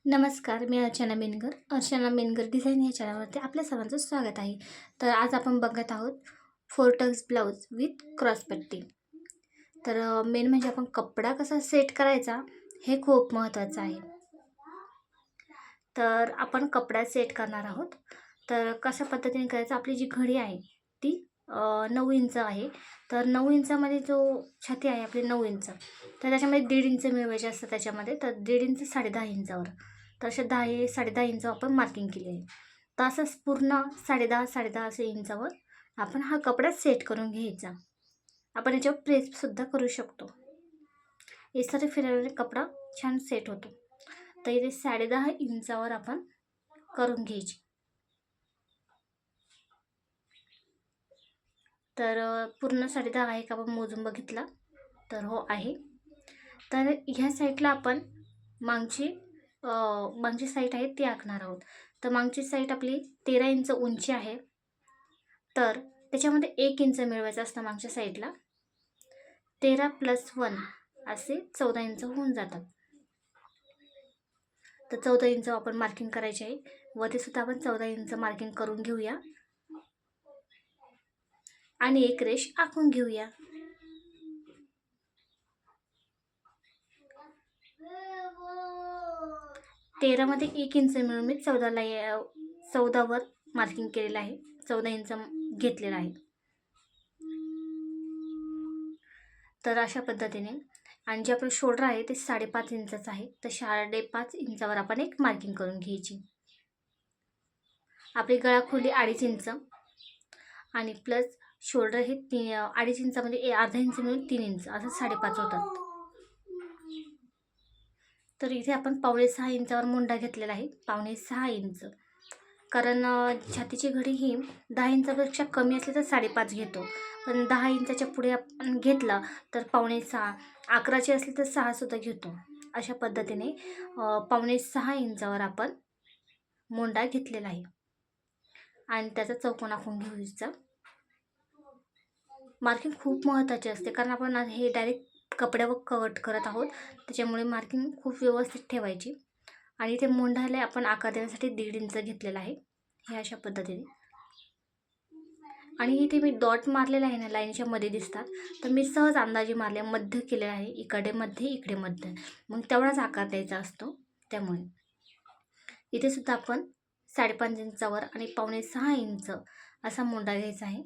नमस्कार, मी अर्चना मेनगर. अर्चना मेनगर डिझाईन या चॅनलवरती आपल्या सर्वांचं स्वागत आहे. तर आज आपण बघत आहोत 4 टक्स ब्लाऊज विथ क्रॉसपट्टी. तर मेन म्हणजे आपण कपडा कसा सेट करायचा हे खूप महत्त्वाचं आहे. तर आपण कपडा सेट करणार आहोत. तर कशा पद्धतीने करायचं, आपली जी घडी आहे ती 9 इंच आहे. तर 9 इंचामध्ये जो छाती आहे आपली 9 इंच, तर त्याच्यामध्ये 1.5 इंच मिळवायचे असतं त्याच्यामध्ये. तर 1.5 इंच 10.5 इंचावर, तर असे 10 इंच आपण मार्किंग केली आहे. तर असंच पूर्ण 10.5 असे इंचावर आपण हा कपडा सेट करून घ्यायचा. आपण याच्यावर प्रेससुद्धा करू शकतो. इस्त्री फिरवल्याने कपडा छान सेट होतो. तर इथे 10.5 इंचावर आपण करून घ्यायची. तर पूर्ण 10.5 आहे का आपण मोजून बघितला तर हो आहे. तर ह्या साईडला आपण मागची साईड आहे ती आखणार आहोत. तर मागची साईड आपली 13 इंच उंची आहे. तर त्याच्यामध्ये 1 इंच मिळवायचं असतं मागच्या साईडला. 13 + 1 असे 14 इंच होऊन जातात. तर 14 इंच आपण मार्किंग करायची आहे. वरती सुद्धा आपण 14 इंच मार्किंग करून घेऊया आणि एक रेष आखून घेऊया. तेरामध्ये 1 इंच मिळून मी 14वर मार्किंग केलेलं आहे. 14 इंच घेतलेला आहे. तर अशा पद्धतीने, आणि जे आपलं शोल्डर आहे ते 5.5 इंचाचं आहे. तर 5.5 इंचावर आपण एक मार्किंग करून घ्यायची. आपली गळा खोली 2.5 इंच आणि प्लस शोल्डर हे 2.5 इंचामध्ये अर्धा इंच मिळून 3 इंच असं 5.5 होतात. तर इथे आपण 5.5 इंचावर मुंडा घेतलेला आहे. 5.5 इंच, कारण छातीची घडी ही 10 इंचापेक्षा कमी असली तर 5.5 घेतो, पण 10 इंचाच्या पुढे आपण घेतला तर 5.5, 11ची असली तर 6सुद्धा घेतो. अशा पद्धतीने 5.5 इंचावर आपण मुंडा घेतलेला आहे आणि त्याचा चौकोन आखून घ्यायचा. मार्किंग खूप महत्त्वाची असते, कारण आपण हे डायरेक्ट कपड्यावर कट करत आहोत, त्याच्यामुळे मार्किंग खूप व्यवस्थित ठेवायची. आणि इथे मुंढाला आपण आकार देण्यासाठी 1.5 इंच घेतलेला आहे, हे अशा पद्धतीने. आणि इथे मी डॉट मारलेला आहे ना, लाईनच्या मध्ये दिसतात, तर मी सहज अंदाजे मारले, मध्य केलेला आहे, इकडे मध्य इकडे मध्य, मग तेवढाच आकार द्यायचा असतो. त्यामुळे इथे सुद्धा आपण 5.5 इंचावर आणि 5.5 इंच असा मुंडा घ्यायचा आहे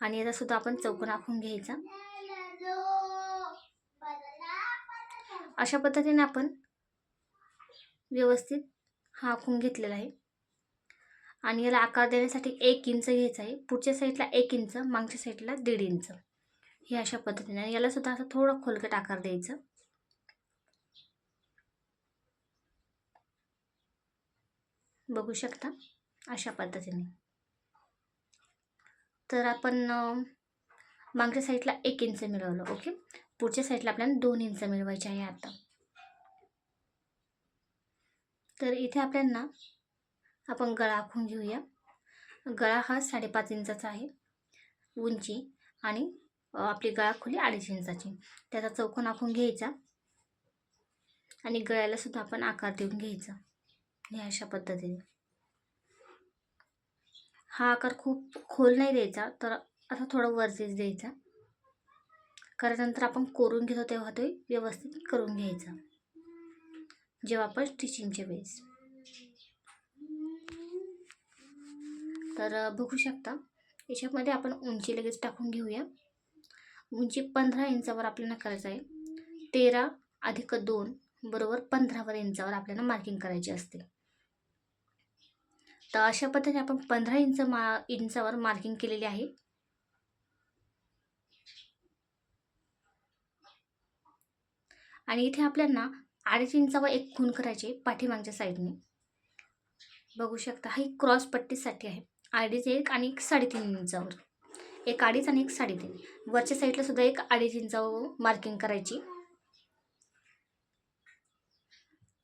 आणि याचा सुद्धा आपण चौकोन आखून घ्यायचा. अशा पद्धतीने आपण व्यवस्थित हा आखून घेतलेला आहे. आणि याला आकार देण्यासाठी 1 इंच घ्यायचा आहे. पुढच्या साईडला 1 इंच, मागच्या साईडला 1.5 इंच, हे अशा पद्धतीने. आणि याला सुद्धा असं थोडं खोलगट आकार द्यायचा. बघू शकता अशा पद्धतीने. तर आपण मागच्या साईडला 1 इंच मिळवलं. ओके, पुढच्या साईडला आपल्याला 2 इंच मिळवायचे आहे आता. तर इथे आपल्याला आपण गळा आखून घेऊया. गळा हा 5.5 इंचाचा आहे उंची आणि आपली गळा खोली 2.5 इंचाची. त्याचा चौकोन आखून घ्यायचा आणि गळ्याला सुद्धा आपण आकार देऊन घ्यायचा, हे अशा पद्धतीने. हा आकार खूप खोल नाही द्यायचा, तर असा थोडा वरतीच द्यायचा, कारण नंतर आपण कोरून घेतो तेव्हा ते व्यवस्थित करून घ्यायचा जेव्हा आपण स्टिचिंगच्या वेळेस. तर बघू शकता याच्यामध्ये आपण उंची लगेच टाकून घेऊया. उंची 15 इंचावर आपल्याला करायचं आहे. 13 + 2 बरोबर 15 इंचावर आपल्याला मार्किंग करायची असते. तर अशा पद्धतीने आपण 15 इंचावर मार्किंग केलेली आहे. आणि इथे आपल्याला 2.5 इंचावर एक खूण करायची पाठीमागच्या साईडने. बघू शकता ही क्रॉस पट्टीसाठी आहे. 2.5 एक आणि 3.5 इंचावर, एक 2.5 आणि एक 3.5. वरच्या साईडला सुद्धा एक 2.5 इंचावर मार्किंग करायची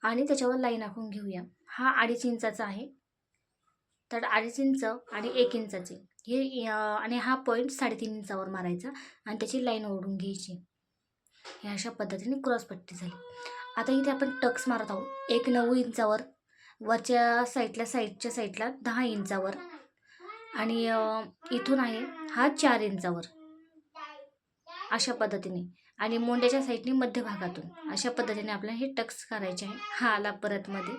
आणि त्याच्यावर लाईन आखून घेऊया. हा 2.5 इंचाचा आहे, तर 2.5 इंच आणि 1 इंचाचे हे आणि हा पॉईंट 3.5 इंचावर मारायचा आणि त्याची लाईन ओढून घ्यायची. हे अशा पद्धतीने क्रॉस पट्टी झाली. आता इथे आपण टक्स मारत आहोत. एक 9 इंचावर, वरच्या साईडच्या साईडला 10 इंचावर आणि इथून आहे हा 4 इंचावर, अशा पद्धतीने. आणि मोंड्याच्या साईडने मध्यभागातून अशा पद्धतीने आपल्याला हे टक्स करायचे आहे. हा आला परत मध्ये.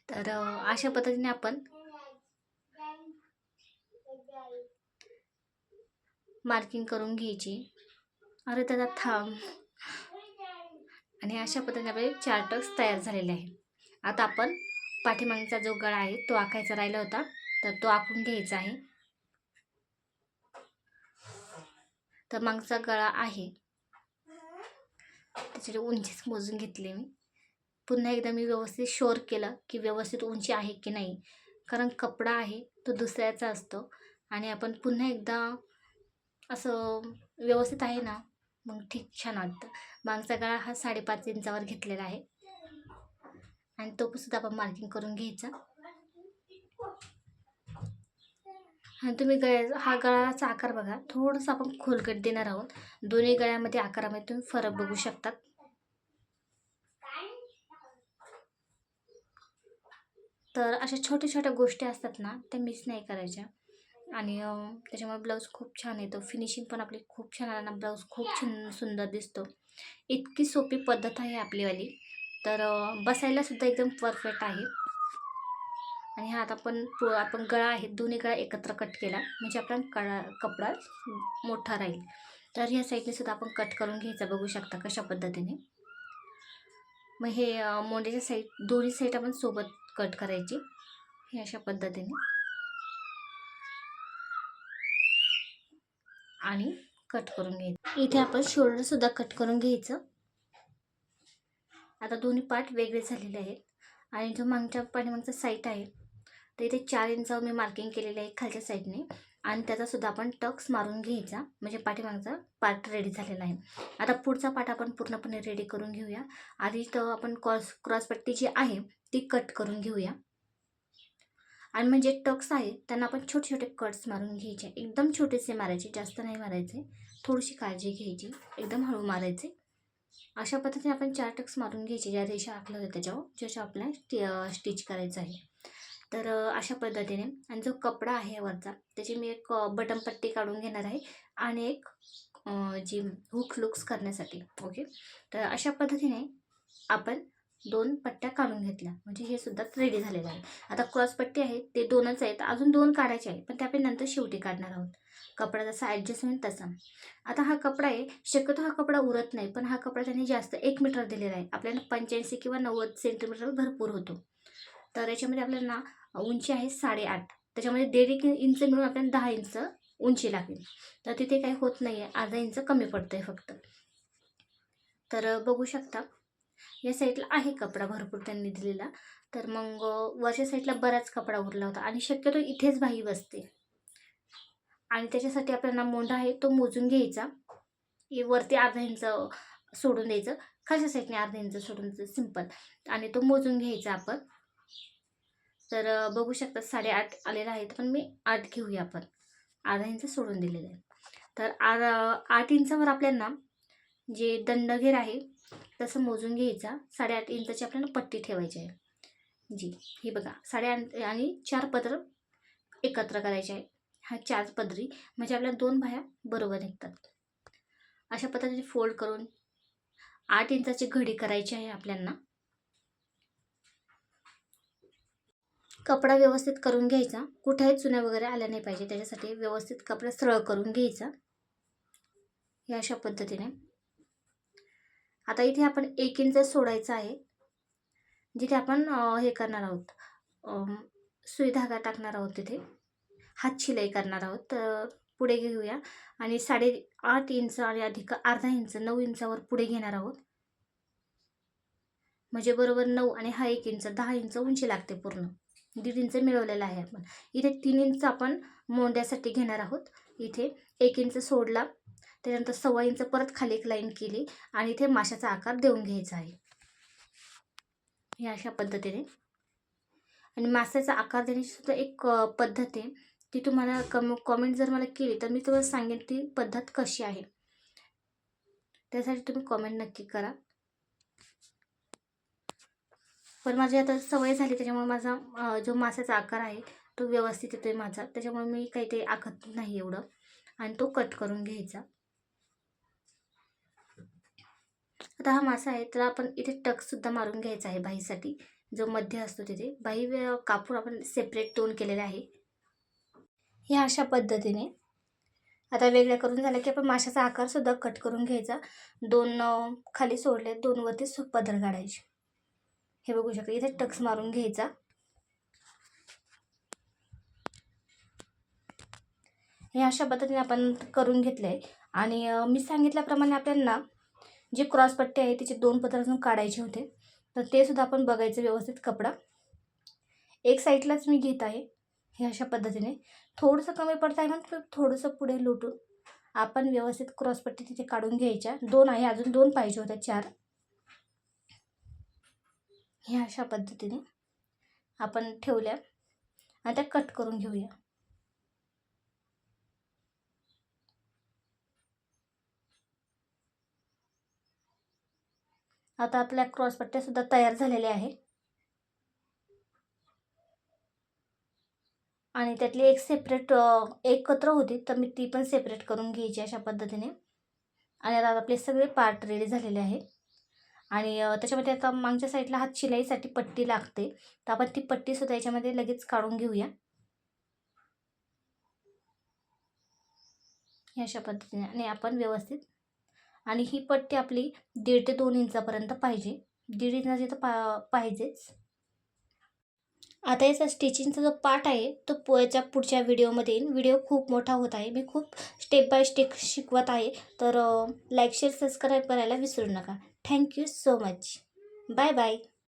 तर अशा पद्धतीने आपण मार्किंग करून घ्यायची. अरे त्याचा थांब. आणि अशा पद्धतीने आपले 4 टक्स तयार झालेले आहे. आता आपण पाठीमागचा जो गळा आहे तो आखायचा राहिला होता, तर तो आखून घ्यायचा आहे. तर मागचा गळा आहे त्याची उंचीच मोजून घेतली मी. पुन्हा एकदा मी व्यवस्थित शोर केलं की व्यवस्थित उंची आहे की नाही, कारण कपडा आहे तो दुसऱ्याचा असतो आणि आपण पुन्हा एकदा असं व्यवस्थित आहे ना, मग ठीक छान वाटतं. मागचा गळा हा 5.5 इंचावर घेतलेला आहे आणि तो सुद्धा आपण मार्किंग करून घ्यायचा. आणि तुम्ही हा गळाचा आकार बघा, थोडंसं आपण खोलगट देणार आहोत. दोन्ही गळ्यामध्ये आकारामध्ये तुम्ही फरक बघू शकतात. तर अशा छोट्या छोट्या गोष्टी असतात ना, त्या मिस नाही करायच्या. आणि त्याच्यामुळे ब्लाऊज खूप छान येतो. फिनिशिंग पण आपली खूप छान आला ना, ब्लाऊज खूप छान सुंदर दिसतो. इतकी सोपी पद्धत आहे आपलीवाली. तर बसायलासुद्धा एकदम परफेक्ट आहे. आणि हा आता आपण गळा आहे, दोन्ही गळा एकत्र कट केला म्हणजे आपला कपडा मोठा राहील. तर ह्या साईडने सुद्धा आपण कट करून घ्यायचा, बघू शकता कशा पद्धतीने. मग हे मोंड्याच्या साईड दोन्ही साईड आपण सोबत कट करायची, हे अशा पद्धतीने. आणि कट करून घ्यायचं. इथे आपण शोल्डर सुद्धा कट करून घ्यायचं. आता दोन्ही पार्ट वेगळे झालेले आहेत. आणि जो पाठीमागचा साईड आहे तर इथे 4 इंचावर मी मार्किंग केलेलं आहे खालच्या साईडने. आणि त्याचा सुद्धा आपण टक्स मारून घ्यायचा, म्हणजे पाठीमागचा पार्ट रेडी झालेला आहे. आता पुढचा पार्ट आपण पूर्णपणे रेडी करून घेऊया. आधी तर आपण क्रॉसपट्टी जी आहे ती कट करून घेऊया. आणि म्हणजे टक्स आहे त्यांना आपण छोटे छोटे कट्स मारून घ्यायचे, एकदम छोटेसे मारायचे, जास्त नाही मारायचे. थोडीशी काळजी घ्यायची, एकदम हळू मारायचे. अशा पद्धतीने आपण 4 टक्स मारून घ्यायचे, ज्या रेषा आखल्या होत्या त्याच्यावर, ज्याच्या आपल्याला स्टिच करायचं आहे. तर अशा पद्धतीने. आणि जो कपडा आहे वरचा त्याची मी एक बटन पट्टी काढून घेणार आहे आणि एक जी हुक लुक्स करण्यासाठी. ओके. तर अशा पद्धतीने आपण 2 पट्ट्या काढून घेतल्या, म्हणजे हे सुद्धा रेडी झालेलं आहे. आता क्रॉसपट्टी आहे ते 2च आहेत, अजून 2 काढायचे आहे, पण ते आपण नंतर शेवटी काढणार आहोत. कपडा जसा ॲडजस्ट होईल तसा. आता हा कपडा आहे, शक्यतो हा कपडा उरत नाही, पण हा कपडा त्यांनी जास्त 1 मीटर दिलेला आहे. आपल्याला 85 किंवा 90 सेंटीमीटर भरपूर होतो. तर याच्यामध्ये आपल्याला ना उंची आहे 8.5, त्याच्यामध्ये 1.5 इंच मिळून आपल्याला 10 इंच उंची लागेल. तर तिथे काही होत नाही आहे, अर्धा इंच कमी पडतं आहे फक्त. तर बघू शकता या साईडला आहे कपडा भरपूर त्यांनी दिलेला. तर मग वरच्या साईडला बराच कपडा उरला होता आणि शक्यतो इथेच बाही बसते. आणि त्याच्यासाठी आपल्याला मोंढा आहे तो मोजून घ्यायचा. वरती अर्धा इंच सोडून द्यायचं, खालच्या साईडने अर्धा इंच सोडून द्यायचं, सिंपल. आणि तो मोजून घ्यायचा आपण. तर बघू शकता 8.5 आलेला आहे, पण मी 8 घेऊया आपण, अर्धा इंच सोडून दिलेलं आहे. तर 8 इंचावर आपल्याला जे दंडघेर आहे तसं मोजून घ्यायचा. 8.5 इंचाची आपल्याला पट्टी ठेवायची आहे जी. ही बघा 8.5 आणि 4 पदर एकत्र करायचे आहे. हा 4 पदरी म्हणजे आपल्या 2 बाह्या बरोबर निघतात. अशा पद्धतीने फोल्ड करून 8 इंचाची घडी करायची आहे आपल्याला. कपडा व्यवस्थित करून घ्यायचा, कुठेही चुन्या वगैरे आल्या नाही पाहिजे, त्याच्यासाठी व्यवस्थित कपडा सरळ करून घ्यायचा, हे अशा पद्धतीने. आता इथे आपण 1 इंच सोडायचं आहे, जिथे आपण हे करणार आहोत, सुई धागा टाकणार आहोत, तिथे हात शिलाई करणार आहोत. तर पुढे घेऊया आणि 8.5 इंच आणि अधिक अर्धा इंच 9 इंचावर पुढे घेणार आहोत, म्हणजे बरोबर 9 आणि हा 1 इंच 10 इंच उंची लागते. पूर्ण 1.5 इंच मिळवलेला आहे आपण. इथे 3 इंच आपण मोंड्यासाठी घेणार आहोत. इथे 1 इंच सोडला, त्यानंतर 1.25 इंच परत खाली एक लाईन केली आणि इथे माशाचा आकार देऊन घ्यायचा आहे, हे अशा पद्धतीने. आणि माशाचा आकार देण्याची सुद्धा एक पद्धत आहे, ती तुम्हाला कमेंट जर मला केली तर मी तुम्हाला सांगेन ती पद्धत कशी आहे. त्यासाठी तुम्ही कमेंट नक्की करा. पण माझी आता सवय झाली त्याच्यामुळे माझा जो माशाचा आकार आहे तो व्यवस्थित येतो आहे माझा, त्याच्यामुळे मी काही ते आखत नाही एवढं. आणि तो कट करून घ्यायचा. आता हा मासा आहे तर आपण इथे टक्सुद्धा मारून घ्यायचा आहे बाहीसाठी. जो मध्य असतो तिथे बाही कापून आपण सेपरेट टोन केलेला आहे. ह्या अशा पद्धतीने आता वेगळ्या करून झालं की आपण माशाचा आकारसुद्धा कट करून घ्यायचा. 2 खाली सोडले, 2 वरती पदर काढायचे. हे बघू शकता इथे टक्स मारून घ्यायचा. हे अशा पद्धतीने आपण करून घेतलं आहे. आणि मी सांगितल्याप्रमाणे आपल्याला जे क्रॉसपट्टी आहे तिचे 2 पदर अजून काढायचे होते, तर ते सुद्धा आपण बघायचं व्यवस्थित कपडा. एक साईडलाच मी घेत आहे. हे अशा पद्धतीने थोडंसं कमी पडतं आहे म्हणून थोडंसं पुढे लुटून आपण व्यवस्थित क्रॉसपट्टी तिथे काढून घ्यायच्या. 2 आहे, अजून 2 पाहिजे होत्या, 4. हे अशा पद्धतीने आपण ठेवल्या आणि त्या कट करून घेऊया. आता आपल्या क्रॉसपट्ट्यासुद्धा तयार झालेल्या आहे. आणि त्यातली एक सेपरेट एकत्र होती तर मी ती पण सेपरेट करून घ्यायची अशा पद्धतीने. आणि आता आपले सगळे पार्ट रेडी झालेले आहेत. आणि त्याच्यामध्ये आता मागच्या साईडला हात शिलाईसाठी पट्टी लागते, तर आपण ती पट्टीसुद्धा याच्यामध्ये लगेच काढून घेऊया. हे अशा पद्धतीने आणि आपण व्यवस्थित. आणि ही पट्टी आपली 1.5 ते 2 इंचापर्यंत पाहिजे. 1.5 इंचाची तर पाहिजेच. आता याचा स्टिचिंगचा जो पार्ट आहे तो याच्या पुढच्या व्हिडिओमध्ये येईल. व्हिडिओ खूप मोठा होत आहे, मी खूप स्टेप बाय स्टेप शिकवत आहे. तर लाईक शेअर सबस्क्राईब करायला विसरू नका. Thank you so much. Bye bye.